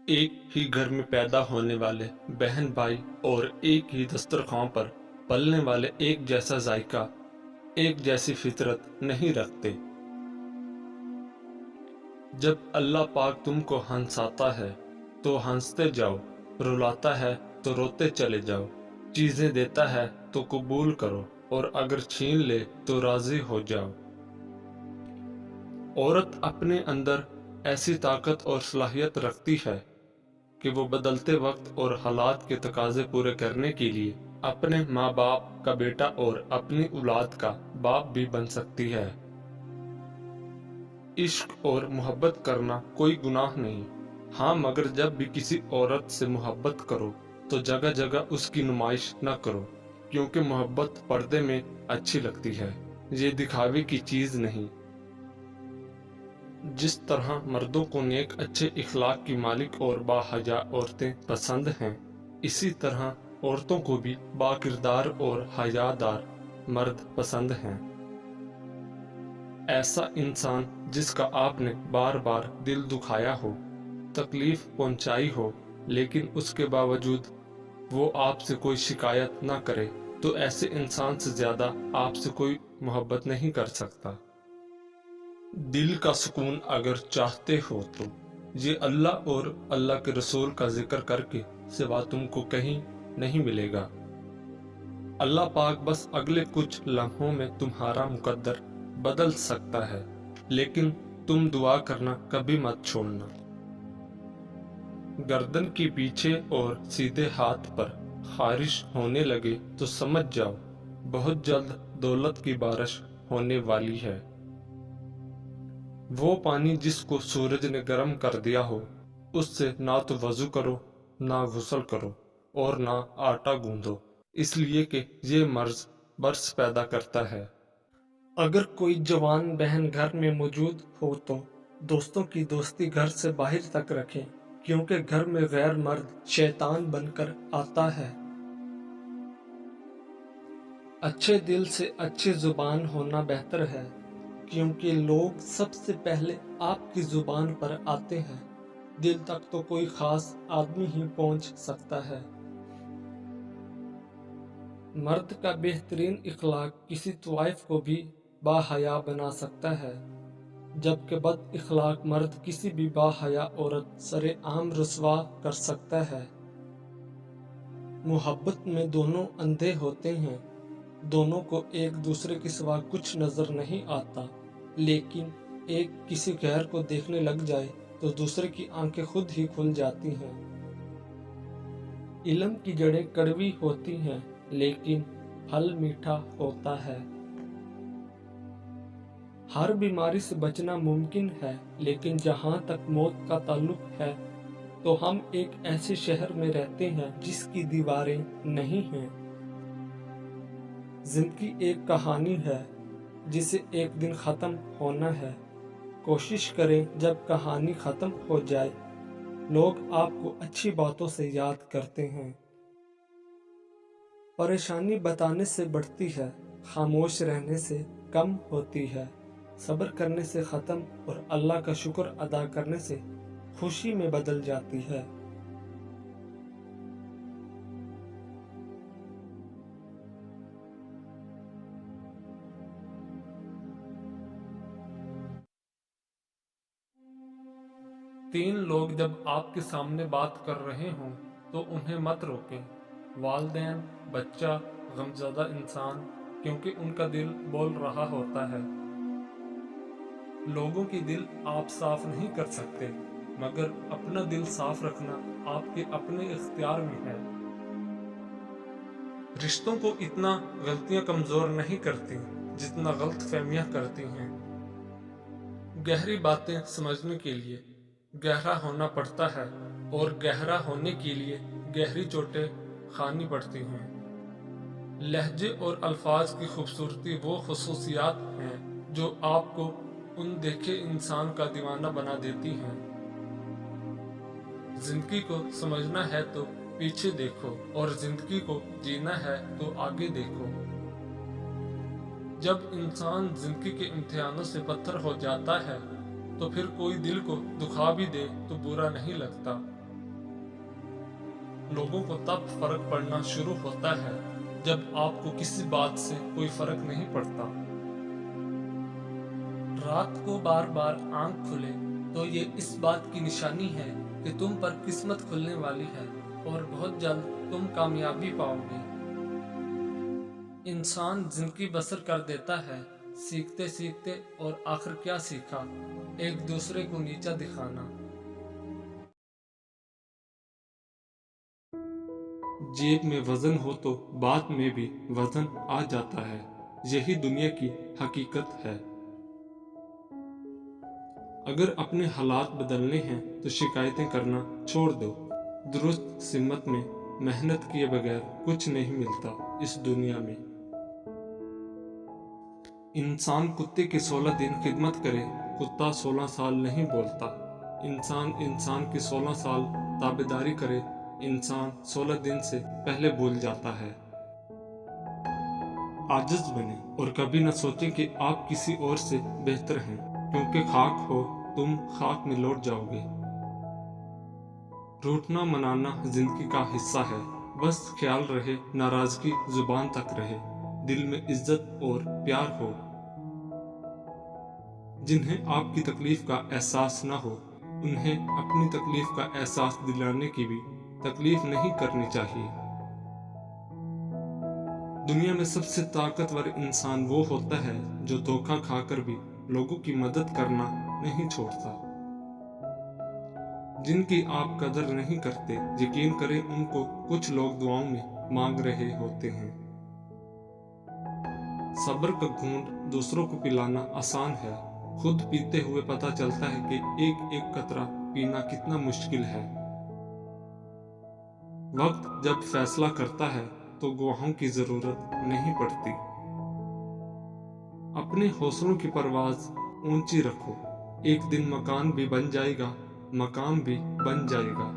ایک ہی گھر میں پیدا ہونے والے بہن بھائی اور ایک ہی دسترخوان پر پلنے والے ایک جیسا ذائقہ، ایک جیسی فطرت نہیں رکھتے۔ جب اللہ پاک تم کو ہنساتا ہے تو ہنستے جاؤ، رلاتا ہے تو روتے چلے جاؤ، چیزیں دیتا ہے تو قبول کرو اور اگر چھین لے تو راضی ہو جاؤ۔ عورت اپنے اندر ایسی طاقت اور صلاحیت رکھتی ہے کہ وہ بدلتے وقت اور حالات کے تقاضے پورے کرنے کے لیے اپنے ماں باپ کا بیٹا اور اپنی اولاد کا باپ بھی بن سکتی ہے۔ عشق اور محبت کرنا کوئی گناہ نہیں، ہاں مگر جب بھی کسی عورت سے محبت کرو تو جگہ جگہ اس کی نمائش نہ کرو، کیونکہ محبت پردے میں اچھی لگتی ہے، یہ دکھاوے کی چیز نہیں۔ جس طرح مردوں کو نیک اچھے اخلاق کی مالک اور باحیا عورتیں پسند ہیں، اسی طرح عورتوں کو بھی با کردار اور حیادار مرد پسند ہیں۔ ایسا انسان جس کا آپ نے بار بار دل دکھایا ہو، تکلیف پہنچائی ہو، لیکن اس کے باوجود وہ آپ سے کوئی شکایت نہ کرے، تو ایسے انسان سے زیادہ آپ سے کوئی محبت نہیں کر سکتا۔ دل کا سکون اگر چاہتے ہو تو یہ اللہ اور اللہ کے رسول کا ذکر کر کے سوا تم کو کہیں نہیں ملے گا۔ اللہ پاک بس اگلے کچھ لمحوں میں تمہارا مقدر بدل سکتا ہے، لیکن تم دعا کرنا کبھی مت چھوڑنا۔ گردن کے پیچھے اور سیدھے ہاتھ پر خارش ہونے لگے تو سمجھ جاؤ بہت جلد دولت کی بارش ہونے والی ہے۔ وہ پانی جس کو سورج نے گرم کر دیا ہو، اس سے نہ تو وضو کرو، نہ غسل کرو اور نہ آٹا گوندو، اس لیے کہ یہ مرض برس پیدا کرتا ہے۔ اگر کوئی جوان بہن گھر میں موجود ہو تو دوستوں کی دوستی گھر سے باہر تک رکھیں، کیونکہ گھر میں غیر مرد شیطان بن کر آتا ہے۔ اچھے دل سے اچھی زبان ہونا بہتر ہے، کیونکہ لوگ سب سے پہلے آپ کی زبان پر آتے ہیں، دل تک تو کوئی خاص آدمی ہی پہنچ سکتا ہے۔ مرد کا بہترین اخلاق کسی طوائف کو بھی باحیا بنا سکتا ہے، جبکہ بد اخلاق مرد کسی بھی باحیا عورت سر عام رسوا کر سکتا ہے۔ محبت میں دونوں اندھے ہوتے ہیں، دونوں کو ایک دوسرے کے سوا کچھ نظر نہیں آتا، لیکن ایک کسی غیر کو دیکھنے لگ جائے تو دوسرے کی آنکھیں خود ہی کھل جاتی ہیں۔ علم کی جڑیں کڑوی ہوتی ہیں، لیکن پھل میٹھا ہوتا ہے۔ ہر بیماری سے بچنا ممکن ہے، لیکن جہاں تک موت کا تعلق ہے تو ہم ایک ایسے شہر میں رہتے ہیں جس کی دیواریں نہیں ہیں۔ زندگی ایک کہانی ہے جسے ایک دن ختم ہونا ہے۔ کوشش کریں جب کہانی ختم ہو جائے، لوگ آپ کو اچھی باتوں سے یاد کرتے ہیں۔ پریشانی بتانے سے بڑھتی ہے، خاموش رہنے سے کم ہوتی ہے، صبر کرنے سے ختم اور اللہ کا شکر ادا کرنے سے خوشی میں بدل جاتی ہے۔ تین لوگ جب آپ کے سامنے بات کر رہے ہوں تو انہیں مت روکیں، والدین، بچہ، غمزدہ انسان، کیونکہ ان کا دل بول رہا ہوتا ہے۔ لوگوں کی دل آپ صاف نہیں کر سکتے، مگر اپنا دل صاف رکھنا آپ کے اپنے اختیار میں ہے۔ رشتوں کو اتنا غلطیاں کمزور نہیں کرتی جتنا غلط فہمیاں کرتی ہیں۔ گہری باتیں سمجھنے کے لیے گہرا ہونا پڑتا ہے، اور گہرا ہونے کے لیے گہری چوٹیں کھانی پڑتی ہیں۔ لہجے اور الفاظ کی خوبصورتی وہ خصوصیات ہیں جو آپ کو ان دیکھے انسان کا دیوانہ بنا دیتی ہیں۔ زندگی کو سمجھنا ہے تو پیچھے دیکھو، اور زندگی کو جینا ہے تو آگے دیکھو۔ جب انسان زندگی کے امتحانوں سے پتھر ہو جاتا ہے تو پھر کوئی دل کو دکھا بھی دے تو برا نہیں لگتا۔ لوگوں کو تب فرق پڑنا شروع ہوتا ہے جب آپ کو کسی بات سے کوئی فرق نہیں پڑتا۔ رات کو بار بار آنکھ کھلے تو یہ اس بات کی نشانی ہے کہ تم پر قسمت کھلنے والی ہے اور بہت جلد تم کامیابی پاؤ گے۔ انسان زندگی بسر کر دیتا ہے سیکھتے سیکھتے، اور آخر کیا سیکھا؟ ایک دوسرے کو نیچا دکھانا۔ جیب میں وزن ہو تو بات میں بھی وزن آ جاتا ہے، یہی دنیا کی حقیقت ہے۔ اگر اپنے حالات بدلنے ہیں تو شکایتیں کرنا چھوڑ دو۔ درست سمت میں محنت کیے بغیر کچھ نہیں ملتا اس دنیا میں۔ انسان کتے کے 16 دن خدمت کرے، کتا 16 سال نہیں بولتا۔ انسان کی 16 سال تابعداری کرے، انسان 16 دن سے پہلے بھول جاتا ہے۔ عاجز بنے اور کبھی نہ سوچیں کہ آپ کسی اور سے بہتر ہیں، کیونکہ خاک ہو تم خاک میں لوٹ جاؤ گے۔ روٹنا منانا زندگی کا حصہ ہے، بس خیال رہے ناراضگی زبان تک رہے، دل میں عزت اور پیار ہو۔ جنہیں آپ کی تکلیف کا احساس نہ ہو، انہیں اپنی تکلیف کا احساس دلانے کی بھی تکلیف نہیں کرنی چاہیے۔ دنیا میں سب سے طاقتور انسان وہ ہوتا ہے جو دھوکہ کھا کر بھی لوگوں کی مدد کرنا نہیں چھوڑتا۔ جن کی آپ قدر نہیں کرتے، یقین کریں ان کو کچھ لوگ دعاؤں میں مانگ رہے ہوتے ہیں۔ صبر کا گھونٹ دوسروں کو پلانا آسان ہے، خود پیتے ہوئے پتہ چلتا ہے کہ ایک ایک قطرہ پینا کتنا مشکل ہے۔ وقت جب فیصلہ کرتا ہے تو گواہوں کی ضرورت نہیں پڑتی۔ اپنے حوصلوں کی پرواز اونچی رکھو، ایک دن مکان بھی بن جائے گا، مقام بھی بن جائے گا۔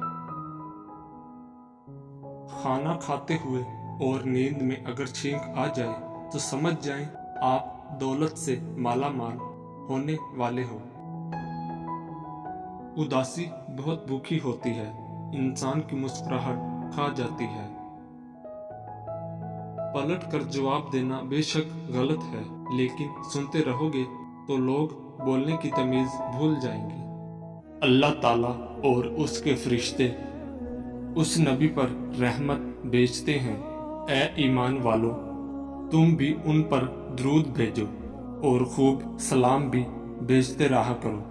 کھانا کھاتے ہوئے اور نیند میں اگر چھینک آ جائے تو سمجھ جائیں آپ دولت سے مالا مال ہونے والے ہو۔ اداسی بہت بھوکی ہوتی ہے، انسان کی مسکراہٹ کھا جاتی ہے۔ پلٹ کر جواب دینا بے شک غلط ہے، لیکن سنتے رہو گے تو لوگ بولنے کی تمیز بھول جائیں گے۔ اللہ تعالیٰ اور اس کے فرشتے اس نبی پر رحمت بھیجتے ہیں۔ اے ایمان والو، تم بھی ان پر درود بھیجو اور خوب سلام بھی بھیجتے رہا کرو۔